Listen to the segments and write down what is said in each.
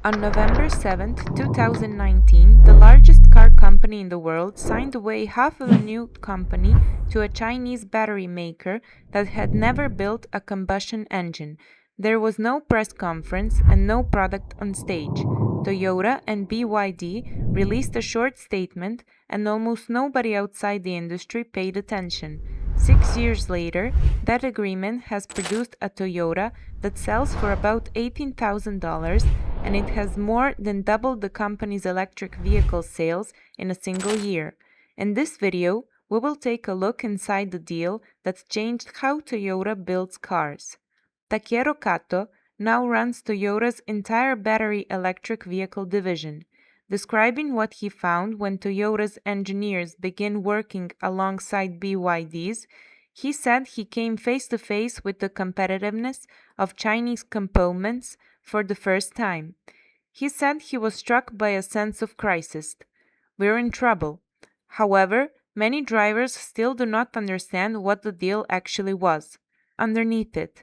On November 7, 2019, the largest car company in the world signed away half of a new company to a Chinese battery maker that had never built a combustion engine. There was no press conference and no product on stage. Toyota and BYD released a short statement, and almost nobody outside the industry paid attention. 6 years later, that agreement has produced a Toyota that sells for about $18,000, and it has more than doubled the company's electric vehicle sales in a single year. In this video, we will take a look inside the deal that's changed how Toyota builds cars. Takeru Kato now runs Toyota's entire battery electric vehicle division. Describing what he found when Toyota's engineers began working alongside BYD's, he said he came face to face with the competitiveness of Chinese components for the first time. He said he was struck by a sense of crisis. We're in trouble. However, many drivers still do not understand what the deal actually was underneath it.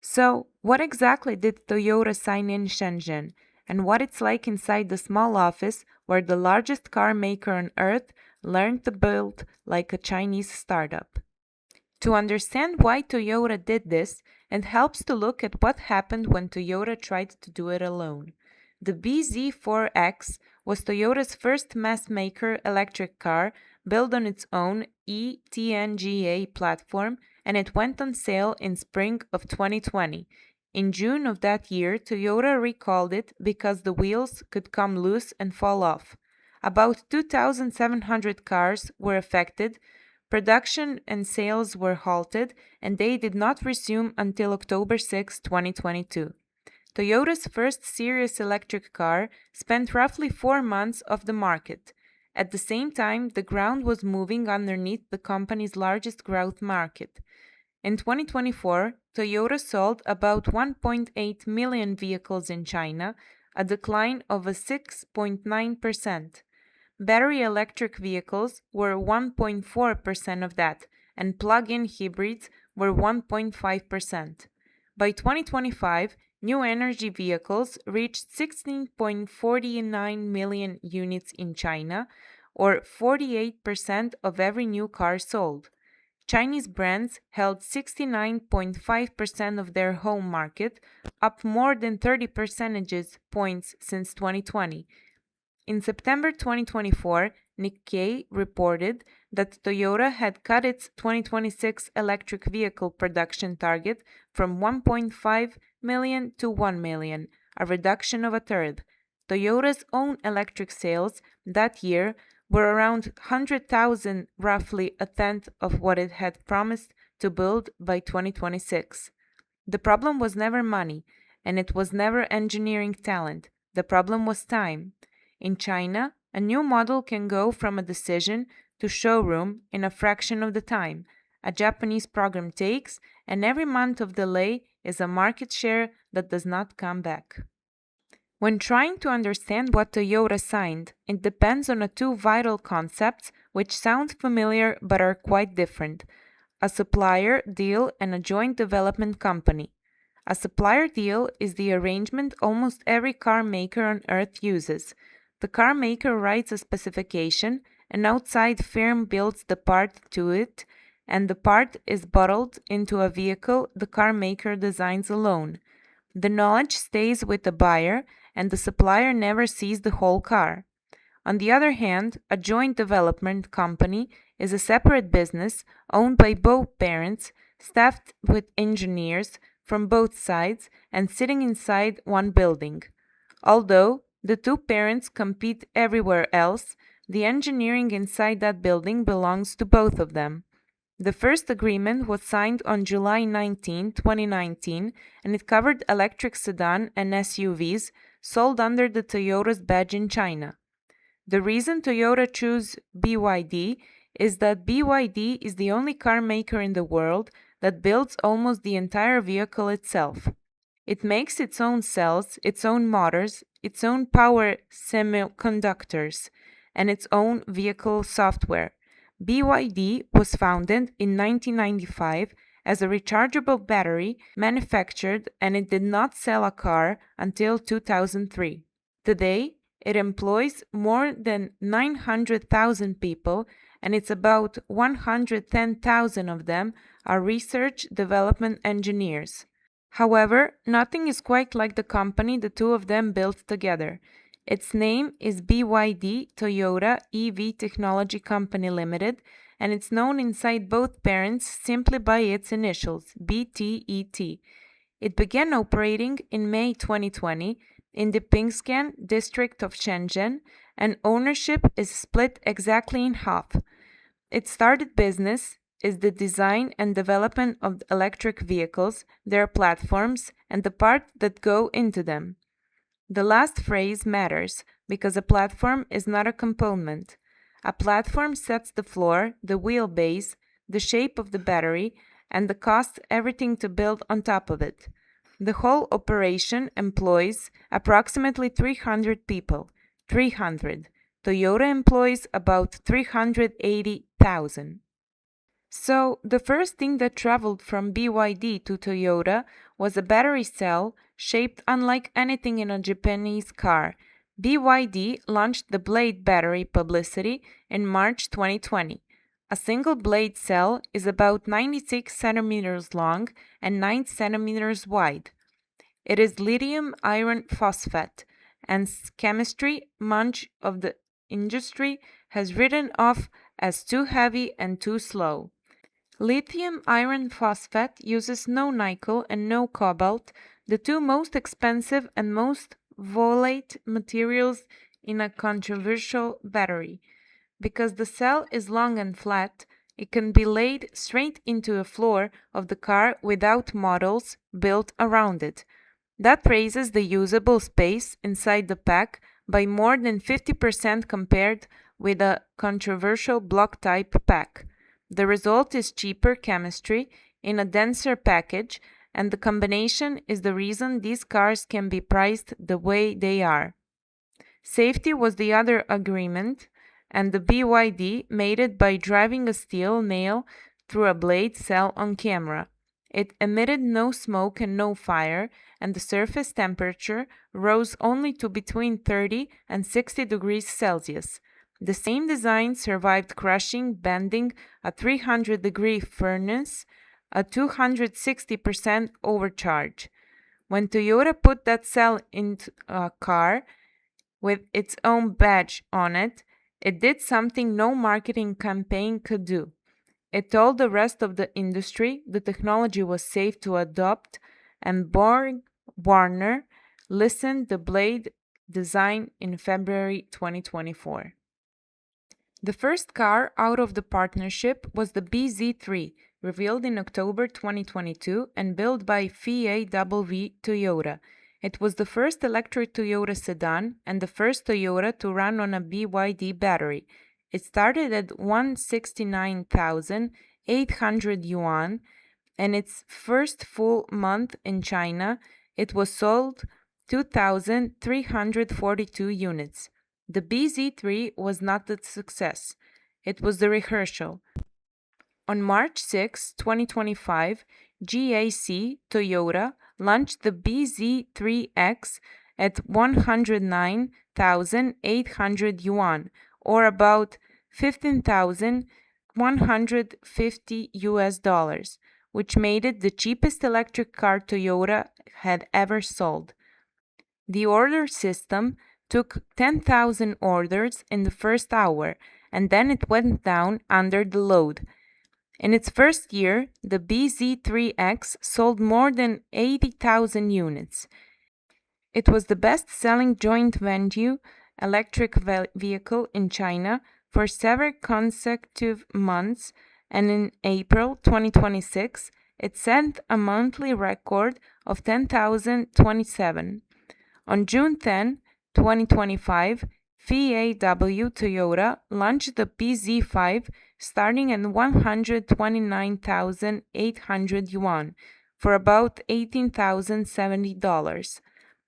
So, what exactly did Toyota sign in Shenzhen, and what it's like inside the small office where the largest car maker on earth learned to build like a Chinese startup? To understand why Toyota did this, it helps to look at what happened when Toyota tried to do it alone. The BZ4X was Toyota's first mass-maker electric car built on its own eTNGA platform, and it went on sale in spring of 2020. In June of that year, Toyota recalled it because the wheels could come loose and fall off. About 2,700 cars were affected. Production and sales were halted, and they did not resume until October 6, 2022. Toyota's first serious electric car spent roughly 4 months off the market. At the same time, the ground was moving underneath the company's largest growth market. In 2024, Toyota sold about 1.8 million vehicles in China, a decline of 6.9%. Battery electric vehicles were 1.4% of that, and plug-in hybrids were 1.5%. By 2025, new energy vehicles reached 16.49 million units in China, or 48% of every new car sold. Chinese brands held 69.5% of their home market, up more than 30 percentage points since 2020. In September 2024, Nikkei reported that Toyota had cut its 2026 electric vehicle production target from 1.5 million to 1 million, a reduction of a third. Toyota's own electric sales that year were around 100,000, roughly a tenth of what it had promised to build by 2026. The problem was never money, and it was never engineering talent. The problem was time. In China, a new model can go from a decision to showroom in a fraction of the time a Japanese program takes, and every month of delay is a market share that does not come back. When trying to understand what Toyota signed, it depends on two vital concepts which sound familiar but are quite different: a supplier deal and a joint development company. A supplier deal is the arrangement almost every car maker on earth uses. The car maker writes a specification, an outside firm builds the part to it, and the part is bottled into a vehicle the car maker designs alone. The knowledge stays with the buyer, and the supplier never sees the whole car. On the other hand, a joint development company is a separate business owned by both parents, staffed with engineers from both sides, and sitting inside one building. Although the two parents compete everywhere else, the engineering inside that building belongs to both of them. The first agreement was signed on July 19, 2019, and it covered electric sedan and SUVs sold under the Toyota's badge in China. The reason Toyota chose BYD is that BYD is the only car maker in the world that builds almost the entire vehicle itself. It makes its own cells, its own motors, its own power semiconductors, and its own vehicle software. BYD was founded in 1995 as a rechargeable battery manufactured, and it did not sell a car until 2003. Today, it employs more than 900,000 people, and it's about 110,000 of them are research development engineers. However, nothing is quite like the company the two of them built together. Its name is BYD Toyota EV Technology Company Limited, and it's known inside both parents simply by its initials, BTET. It began operating in May 2020 in the Pingscan district of Shenzhen, and ownership is split exactly in half. Its started business is the design and development of electric vehicles, their platforms, and the parts that go into them. The last phrase matters because a platform is not a component. A platform sets the floor, the wheelbase, the shape of the battery, and the cost everything to build on top of it. The whole operation employs approximately 300 people. 300. Toyota employs about 380,000. So, the first thing that traveled from BYD to Toyota was a battery cell shaped unlike anything in a Japanese car. BYD launched the Blade Battery publicity in March 2020. A single blade cell is about 96 centimeters long and 9 centimeters wide. It is lithium iron phosphate, and chemistry much of the industry has written off as too heavy and too slow. Lithium iron phosphate uses no nickel and no cobalt, the two most expensive and most volatile materials in a controversial battery. Because the cell is long and flat, it can be laid straight into a floor of the car without models built around it. That raises the usable space inside the pack by more than 50% compared with a controversial block-type pack. The result is cheaper chemistry in a denser package, and the combination is the reason these cars can be priced the way they are. Safety was the other agreement, and the BYD made it by driving a steel nail through a blade cell on camera. It emitted no smoke and no fire, and the surface temperature rose only to between 30 and 60 degrees Celsius. The same design survived crushing, bending, a 300-degree furnace, a 260% overcharge. When Toyota put that cell into a car with its own badge on it, it did something no marketing campaign could do. It told the rest of the industry the technology was safe to adopt, and Borg Warner listened the Blade design in February 2024. The first car out of the partnership was the BZ3, revealed in October 2022 and built by FAW Toyota. It was the first electric Toyota sedan and the first Toyota to run on a BYD battery. It started at 169,800 yuan, and its first full month in China, it was sold 2,342 units. The BZ3 was not a success. It was the rehearsal. On March 6, 2025, GAC Toyota launched the BZ3X at 109,800 yuan, or about 15,150 US dollars, which made it the cheapest electric car Toyota had ever sold. The order system took 10,000 orders in the first hour, and then it went down under the load. In its first year, the BZ3X sold more than 80,000 units. It was the best-selling joint venture electric vehicle in China for several consecutive months, and in April 2026, it set a monthly record of 10,027. On June 10, 2025, FAW Toyota launched the BZ5 starting at 129,800 yuan for about $18,070.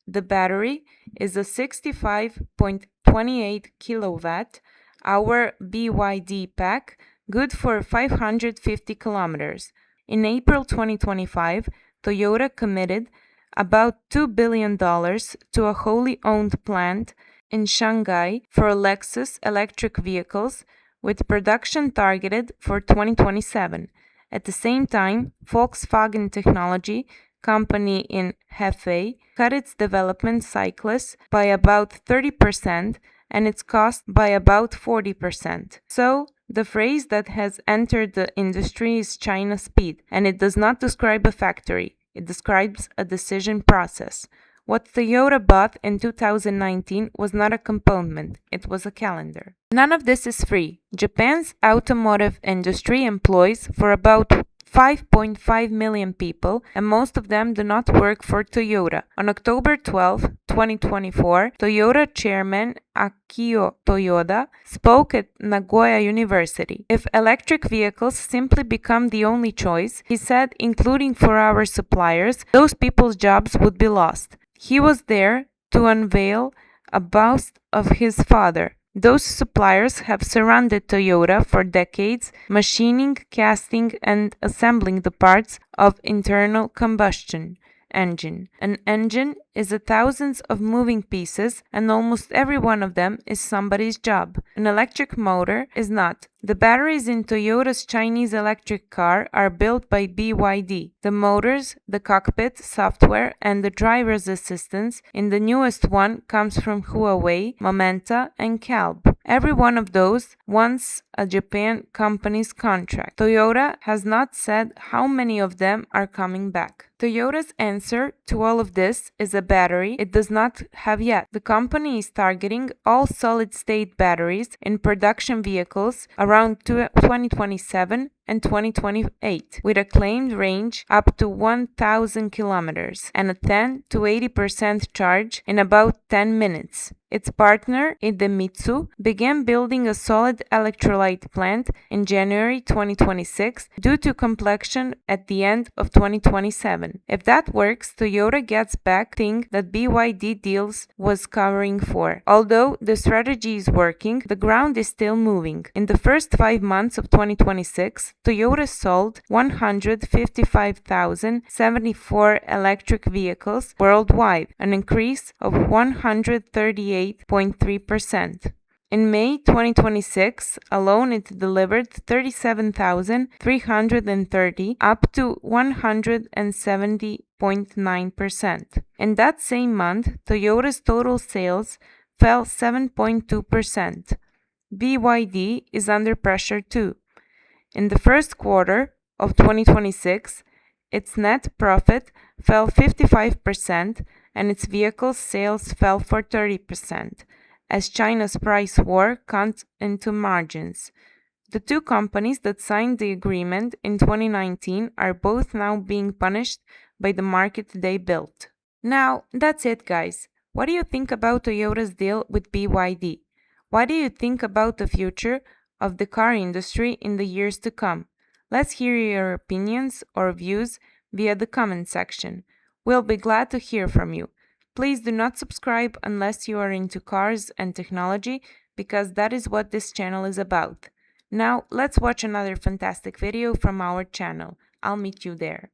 The battery is a 65.28 kilowatt hour BYD pack, good for 550 kilometers. In April 2025, Toyota committed about $2 billion to a wholly owned plant in Shanghai for Lexus electric vehicles, with production targeted for 2027. At the same time, Volkswagen Technology company in Hefei cut its development cycles by about 30% and its cost by about 40%. So, the phrase that has entered the industry is China speed, and it does not describe a factory, it describes a decision process. What Toyota bought in 2019 was not a component, it was a calendar. None of this is free. Japan's automotive industry employs for about 5.5 million people, and most of them do not work for Toyota. On October 12, 2024, Toyota chairman Akio Toyoda spoke at Nagoya University. If electric vehicles simply become the only choice, he said, including for our suppliers, those people's jobs would be lost. He was there to unveil a bust of his father. Those suppliers have surrounded Toyota for decades, machining, casting, and assembling the parts of internal combustion engine. An engine is thousands of moving pieces, and almost every one of them is somebody's job. An electric motor is not. The batteries in Toyota's Chinese electric car are built by BYD. The motors, the cockpit, software, and the driver's assistance in the newest one comes from Huawei, Momenta, and Calb. Every one of those wants a Japan company's contract. Toyota has not said how many of them are coming back. Toyota's answer to all of this is a battery it does not have yet. The company is targeting all solid-state batteries in production vehicles around 2027 and 2028, with a claimed range up to 1,000 kilometers and a 10 to 80% charge in about 10 minutes. Its partner, Idemitsu, began building a solid electrolyte plant in January 2026 due to completion at the end of 2027. If that works, Toyota gets back thing that BYD deals was covering for. Although the strategy is working, the ground is still moving. In the first 5 months of 2026, Toyota sold 155,074 electric vehicles worldwide, an increase of 138.3%. In May 2026 alone, it delivered 37,330, up to 170.9%. In that same month, Toyota's total sales fell 7.2%. BYD is under pressure too. In the first quarter of 2026, its net profit fell 55% and its vehicle sales fell for 30%, as China's price war cut into margins. The two companies that signed the agreement in 2019 are both now being punished by the market they built. Now, that's it, guys. What do you think about Toyota's deal with BYD? What do you think about the future of the car industry in the years to come? Let's hear your opinions or views via the comment section. We'll be glad to hear from you. Please do not subscribe unless you are into cars and technology, because that is what this channel is about. Now, let's watch another fantastic video from our channel. I'll meet you there.